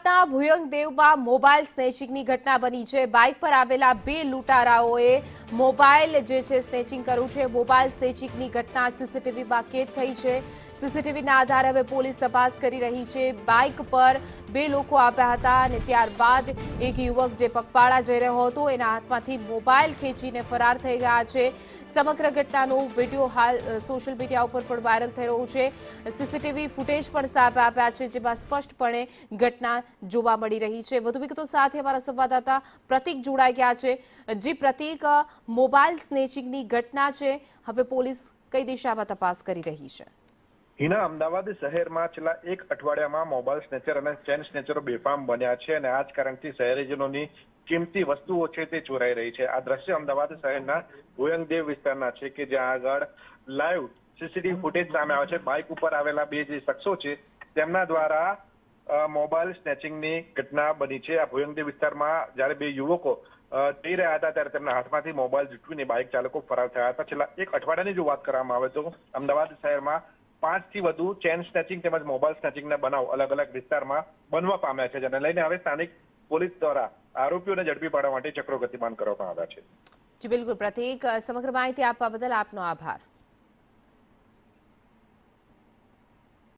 અમદાવાદના ભુયંગદેવમાં મોબાઈલ સ્નેચિંગની ઘટના બની છે। બાઇક પર આવેલા બે લૂંટારાઓએ મોબાઈલ જે છે સ્નેચિંગ કર્યું છે। મોબાઈલ સ્નેચિંગની ઘટના સીસીટીવીમાં કેદ થઈ છે। સીસીટીવીના આધારે હવે પોલીસ તપાસ કરી રહી છે। બાઇક પર બે લોકો આવ્યા હતા અને ત્યારબાદ એક યુવક જે પગપાળા જઈ રહ્યો હતો એના હાથમાંથી મોબાઈલ ખેંચીને ફરાર થઈ ગયા છે। સમગ્ર ઘટનાનો વિડીયો હાલ સોશિયલ મીડિયા ઉપર પણ વાયરલ થઈ રહ્યો છે। સીસીટીવી ફૂટેજ પણ સામે આવ્યા છે જેમાં સ્પષ્ટપણે ઘટના જોવા મળી રહી છે। વધુ વિગતો સાથે અમારા સંવાદદાતા પ્રતીક જોડાઈ ગયા છે। જે પ્રતીક, મોબાઈલ સ્નેચિંગની ઘટના છે, હવે પોલીસ કઈ દિશામાં તપાસ કરી રહી છે? હિના, અમદાવાદ શહેરમાં છેલ્લા એક અઠવાડિયામાં મોબાઈલ સ્નેચર અને ચેન સ્નેચરો બેફામ બન્યા છે અને આ જ કારણથી શહેરીજનોની કિંમતી વસ્તુઓ છે તે ચોરાઈ રહી છે। આ દ્રશ્ય અમદાવાદ શહેરના ભુયંગદેવ વિસ્તારના છે કે જ્યાં આગળ લાઈવ સીસીટીવી ફૂટેજ સામે આવે છે। બાઇક ઉપર આવેલા બે જે શખ્સો છે તેમના દ્વારા મોબાઈલ સ્નેચિંગની ઘટના બની છે। આ ભુયંગદેવ વિસ્તારમાં જ્યારે બે યુવકો જઈ રહ્યા હતા ત્યારે તેમના હાથમાંથી મોબાઈલ ઝૂંટવીને બાઇક ચાલકો ફરાર થયા હતા। છેલ્લા એક અઠવાડિયાની જો વાત કરવામાં આવે તો અમદાવાદ શહેરમાં 5 થી વધુ ચેન સ્નેચિંગ તેમજ મોબાઈલ સ્નેચિંગના બનાવ અલગ અલગ વિસ્તારમાં બનવા પામ્યા છે, જેને લઈને હવે સ્થાનિક પોલીસ દ્વારા આરોપીઓને ઝડપી પાડવા માટે ચક્રો ગતિમાન કરવામાં આવ્યા છે। જી બિલકુલ પ્રતીક, સમગ્ર માહિતી આપવા બદલ આપનો આભાર।